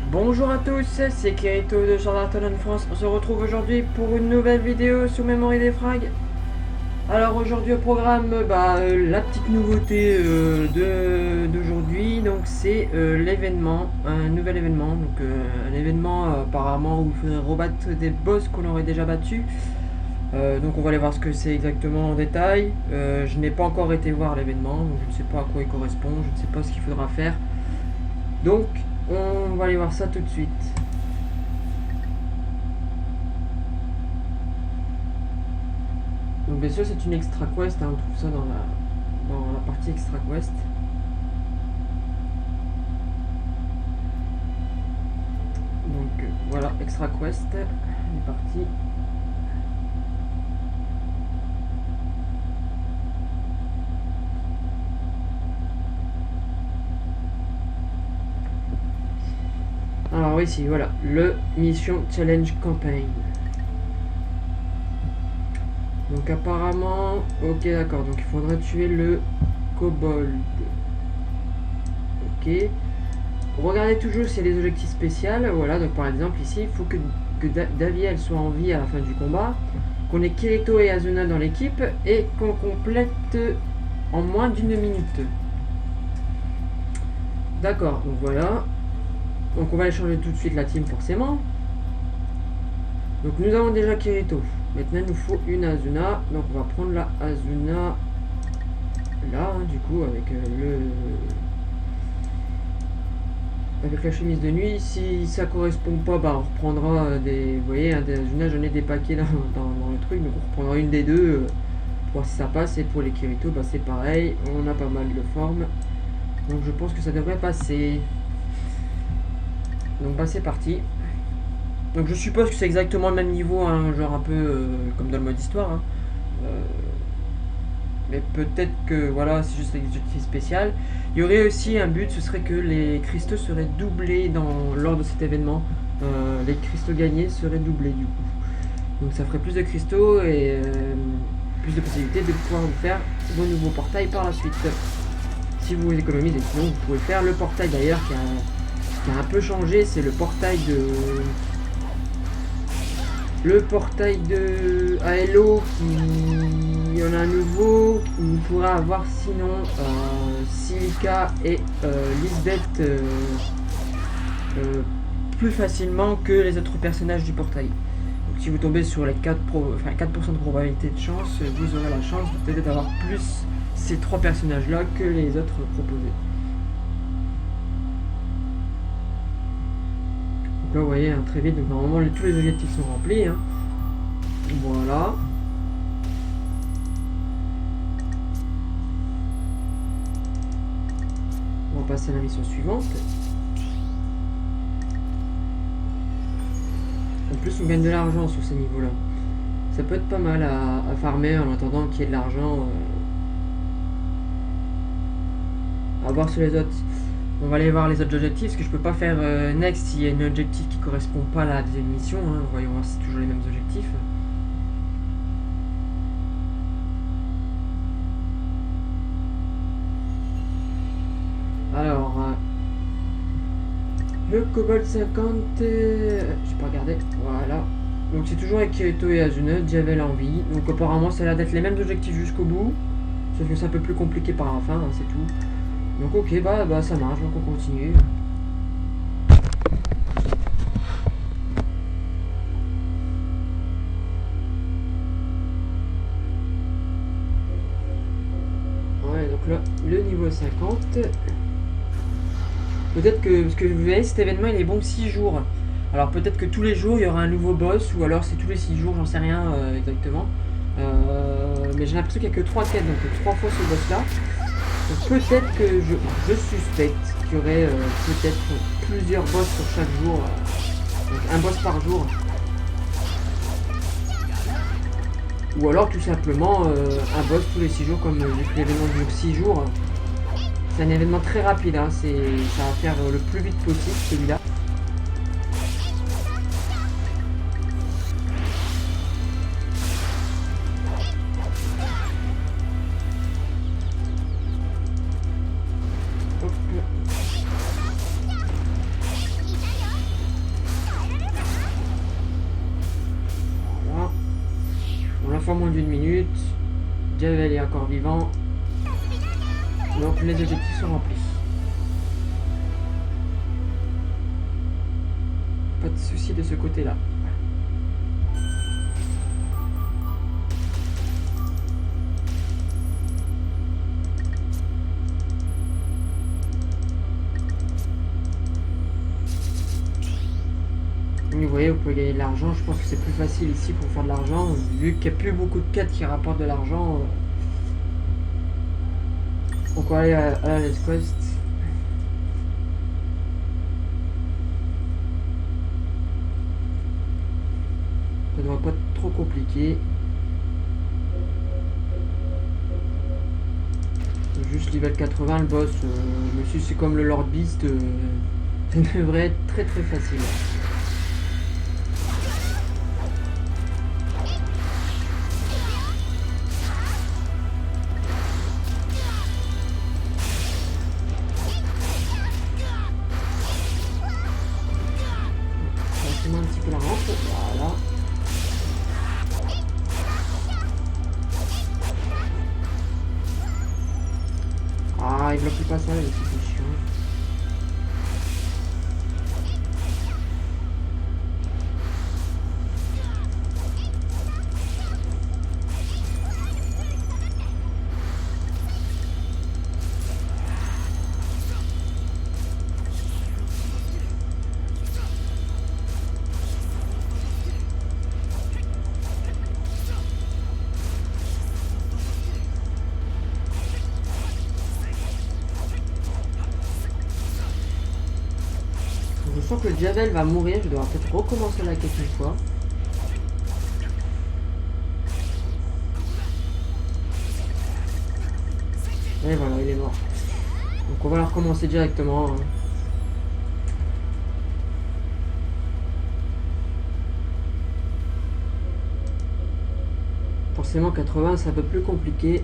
Bonjour à tous, c'est Kirito de Sword Art Online France. On se retrouve aujourd'hui pour une nouvelle vidéo sur Memory des Frags. Alors aujourd'hui au programme, la petite nouveauté d'aujourd'hui, donc c'est l'événement, un nouvel événement, donc un événement apparemment où il faudrait rebattre des boss qu'on aurait déjà battus. Donc on va aller voir ce que c'est exactement en détail. Je n'ai pas encore été voir l'événement, donc je ne sais pas à quoi il correspond, je ne sais pas ce qu'il faudra faire. Donc on va aller voir ça tout de suite. Donc bien sûr c'est une extra quest, hein, on trouve ça dans la partie extra quest. Donc voilà, extra quest, on est parti. Alors ici, voilà, le mission challenge campaign. Donc apparemment, ok d'accord, donc il faudrait tuer le kobold. Ok. Regardez toujours s'il y a des objectifs spéciaux. Voilà, donc par exemple ici, il faut que Daviel soit en vie à la fin du combat, qu'on ait Kirito et Asuna dans l'équipe et qu'on complète en moins d'une minute. D'accord, donc voilà. Donc on va aller changer tout de suite la team forcément. Donc nous avons déjà Kirito. Maintenant il nous faut une Asuna. Donc on va prendre la Asuna là, hein, du coup, avec avec la chemise de nuit. Si ça correspond pas, bah on reprendra des. Vous voyez, hein, des Asuna, j'en ai des paquets dans le truc. Donc on reprendra une des deux pour voir si ça passe. Et pour les Kirito, bah c'est pareil. On a pas mal de formes. Donc je pense que ça devrait passer. Donc bah c'est parti. Donc je suppose que c'est exactement le même niveau, hein, genre un peu comme dans le mode histoire. Hein. Mais peut-être que voilà, c'est juste l'exécutif spécial. Il y aurait aussi un but, ce serait que les cristaux seraient doublés lors de cet événement. Les cristaux gagnés seraient doublés du coup. Donc ça ferait plus de cristaux et plus de possibilités de pouvoir vous faire vos nouveaux portails par la suite. Si vous économisez, sinon vous pouvez faire le portail d'ailleurs qui a un peu changé, c'est le portail de... Le portail de Aelo, il y en a un nouveau, on pourra avoir sinon Silica et Lisbeth plus facilement que les autres personnages du portail. Donc si vous tombez sur les 4% de probabilité de chance, vous aurez la chance peut-être d'avoir plus ces trois personnages là que les autres proposés. Donc là vous voyez hein, très vite, donc normalement tous les objectifs sont remplis. Hein. Voilà. On va passer à la mission suivante. En plus on gagne de l'argent sur ces niveaux là. Ça peut être pas mal à farmer en attendant qu'il y ait de l'argent à voir sur les autres. On va aller voir les autres objectifs, parce que je peux pas faire next s'il y a un objectif qui correspond pas à la deuxième mission. Hein. Voyons voir si c'est toujours les mêmes objectifs. Alors, le Cobalt 50, j'ai pas regardé, voilà. Donc c'est toujours avec Kirito et Asuna, Diavel en vie. Donc apparemment ça a l'air d'être les mêmes objectifs jusqu'au bout. Sauf que c'est un peu plus compliqué par la fin, hein, c'est tout. Donc ok, bah ça marche, donc on continue. Ouais, donc là, le niveau 50. Peut-être que, parce que vous voyez, cet événement il est bon 6 jours. Alors peut-être que tous les jours il y aura un nouveau boss, ou alors c'est tous les 6 jours, j'en sais rien exactement. Mais j'ai l'impression qu'il n'y a que 3 quêtes, donc 3 fois ce boss là. Donc peut-être que je suspecte qu'il y aurait peut-être plusieurs boss sur chaque jour. Donc un boss par jour. Ou alors tout simplement un boss tous les 6 jours, comme l'événement dure 6 jours. C'est un événement très rapide, hein, ça va faire le plus vite possible celui-là. Javel est encore vivant. Donc les objectifs sont remplis. Pas de soucis de ce côté-là. Vous voyez, vous pouvez gagner de l'argent. Je pense que c'est plus facile ici pour faire de l'argent, vu qu'il n'y a plus beaucoup de quêtes qui rapportent de l'argent. Donc on va aller à la Let's Quest. Ça devrait pas être trop compliqué. Juste level 80 le boss. Je me suis dit c'est comme le Lord Beast. Ça devrait être très très facile. Un petit peu la rampe, voilà. Ah, il bloque plus pas ça, c'est chiant. Je sens que le Javel va mourir, je dois peut-être recommencer la quête une fois. Et voilà, il est mort. Donc on va la recommencer directement. Forcément 80 c'est un peu plus compliqué.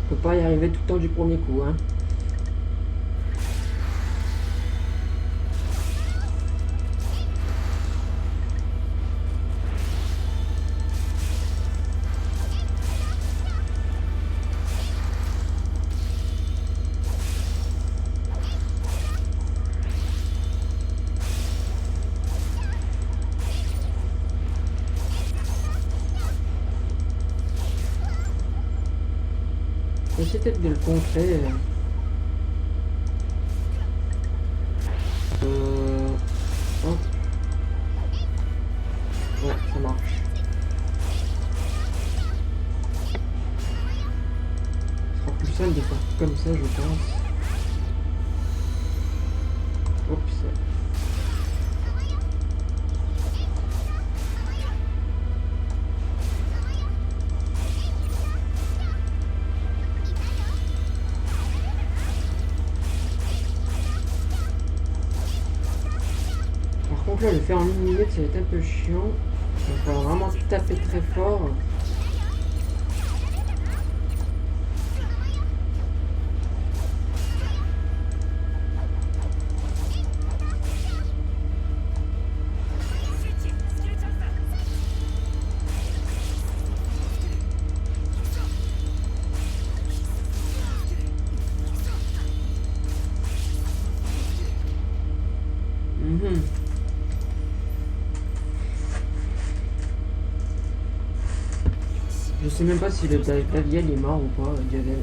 On peut pas y arriver tout le temps du premier coup. Hein. J'essaie peut-être de le contrer. Hop. Ouais, ça marche. Ce sera plus simple de faire comme ça, je pense. Oups. Par contre là, le faire en 1 minute, ça va être un peu chiant. Il va falloir vraiment taper très fort. Je sais même pas si le Daviel est mort ou pas, Javel.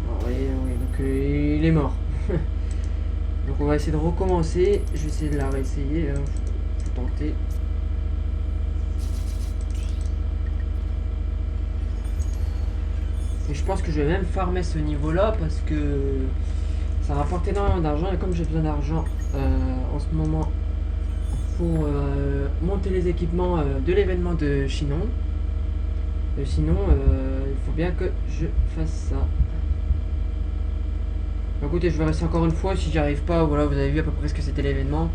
Ah oui, donc il est mort. Donc on va essayer de recommencer. Je vais essayer de la réessayer. Faut tenter. Et je pense que je vais même farmer ce niveau-là parce que ça rapporte énormément d'argent. Et comme j'ai besoin d'argent en ce moment pour monter les équipements de l'événement de Chinon, sinon il faut bien que je fasse ça. Écoutez, je vais rester encore une fois. Si j'y arrive pas, voilà, vous avez vu à peu près ce que c'était l'événement.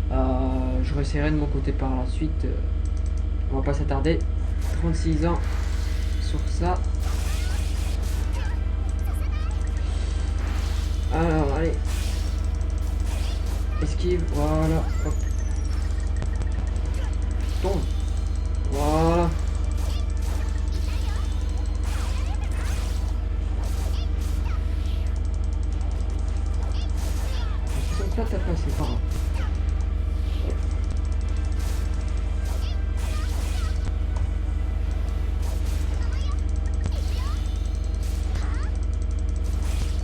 Je réessayerai de mon côté par la suite. On va pas s'attarder. 36 ans sur ça. Alors, allez. esquive, voilà, hop. Tombe. Voilà. Donc là, t'as passé par là.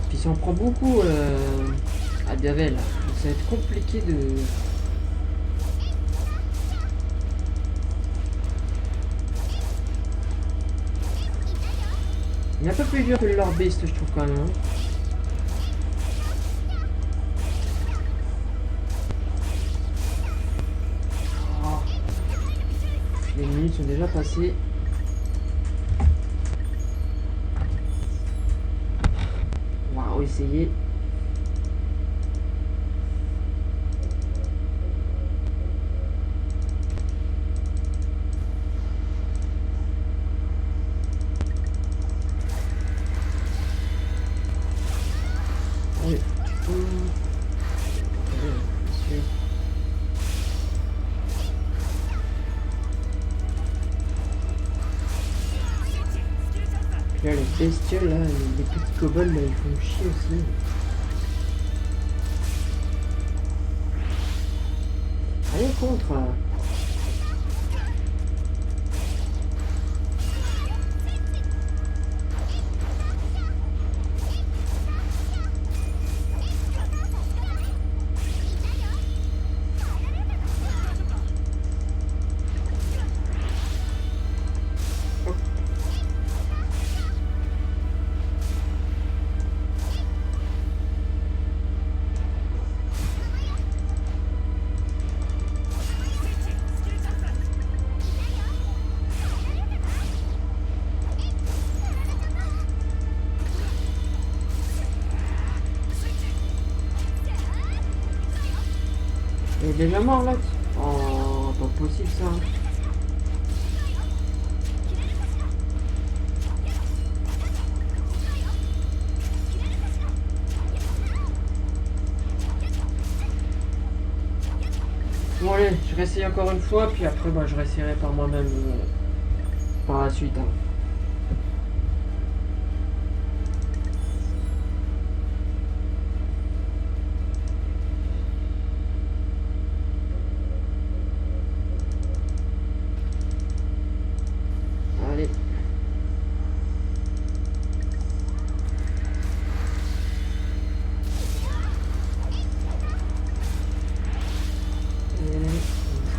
Puis si on prend beaucoup à Gavel, ça va être compliqué de... Il est un peu plus dur que le Lord Beast, je trouve quand même. Hein. Oh. Les minutes sont déjà passées. On va essayer. Allez. Là, les bestioles, là, les petits kobolds, là, ils font chier aussi. Allez, contre. Il est déjà mort là. Oh, pas possible ça. Bon allez, je réessaye encore une fois, puis après bah, je réessayerai par moi-même par la suite. Hein. Allez.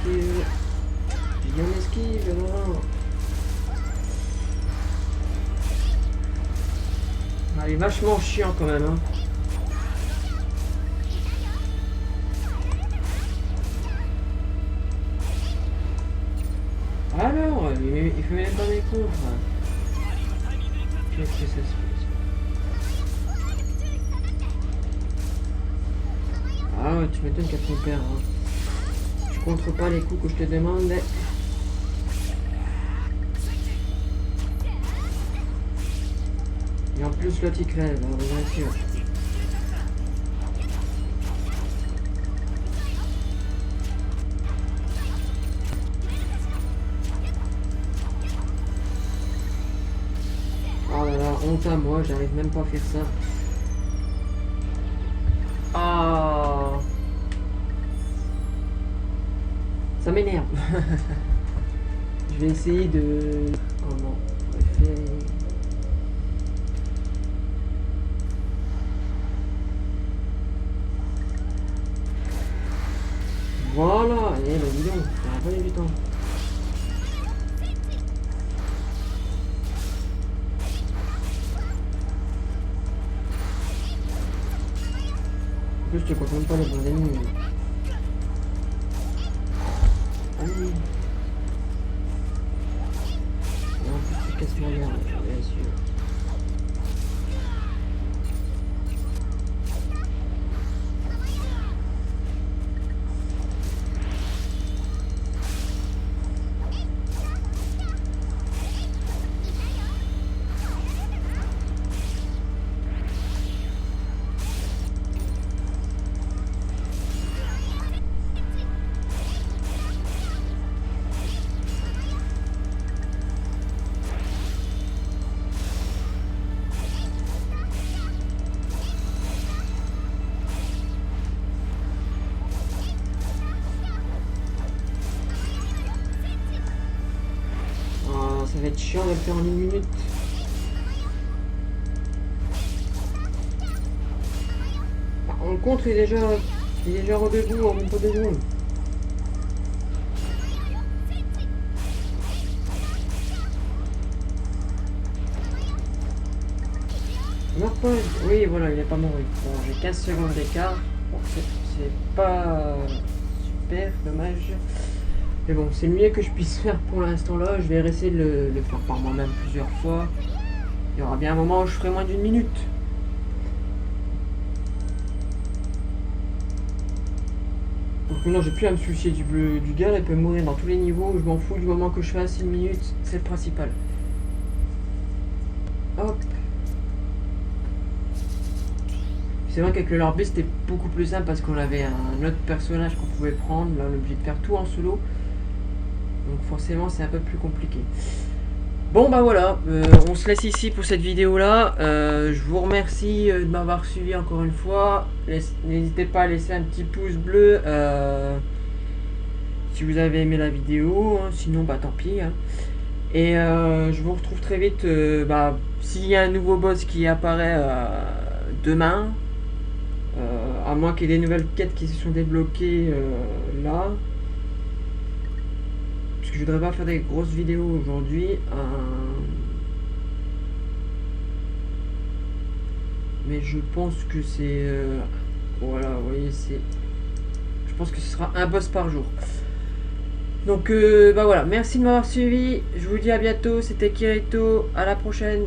Esquive. Bien esquive, non. Ah, il est vachement chiant quand même. Hein. Alors, il fait même pas mes contre. Qu'est-ce que ça se passe? Ah ouais, tu m'étonnes qu'à ton père. Hein. Tu contres pas les coups que je te demande. Et en plus l'autre il crève, hein, bien sûr. Oh là là, honte à moi, j'arrive même pas à faire ça. Ah, ça m'énerve. Je vais essayer de... Comment on va faire... Voilà, et bah dis donc, ça va pas eu du temps. En plus, tu comptes même pas les bons ennemis. Allez. Et en plus, tu casses ma garde, bien sûr. ça va être chiant de le faire en 1 minute. Bah, on contre, il est déjà redebout en même pas 2 secondes. Meurt pas. Oui, voilà, il est pas mort. Bon, j'ai 15 secondes d'écart. Bon, c'est pas super, dommage. Mais bon, c'est le mieux que je puisse faire pour l'instant là. Je vais essayer de le faire par moi-même plusieurs fois. Il y aura bien un moment où je ferai moins d'1 minute. Donc maintenant, j'ai plus à me soucier du gars. Il peut mourir dans tous les niveaux. Je m'en fous du moment que je fasse 1 minute. C'est le principal. Hop. C'est vrai qu'avec le Lord B c'était beaucoup plus simple parce qu'on avait un autre personnage qu'on pouvait prendre. Là on est obligé de faire tout en solo. Donc forcément c'est un peu plus compliqué. Bon bah voilà, on se laisse ici pour cette vidéo là. Je vous remercie de m'avoir suivi encore une fois. N'hésitez pas à laisser un petit pouce bleu si vous avez aimé la vidéo. Hein. Sinon bah tant pis. Hein. Et je vous retrouve très vite. S'il y a un nouveau boss qui apparaît demain. À moins qu'il y ait des nouvelles quêtes qui se sont débloquées là. Parce que je voudrais pas faire des grosses vidéos aujourd'hui. Mais je pense que c'est... voilà, vous voyez, c'est... Je pense que ce sera un boss par jour. Donc, bah voilà, merci de m'avoir suivi. Je vous dis à bientôt. C'était Kirito. À la prochaine.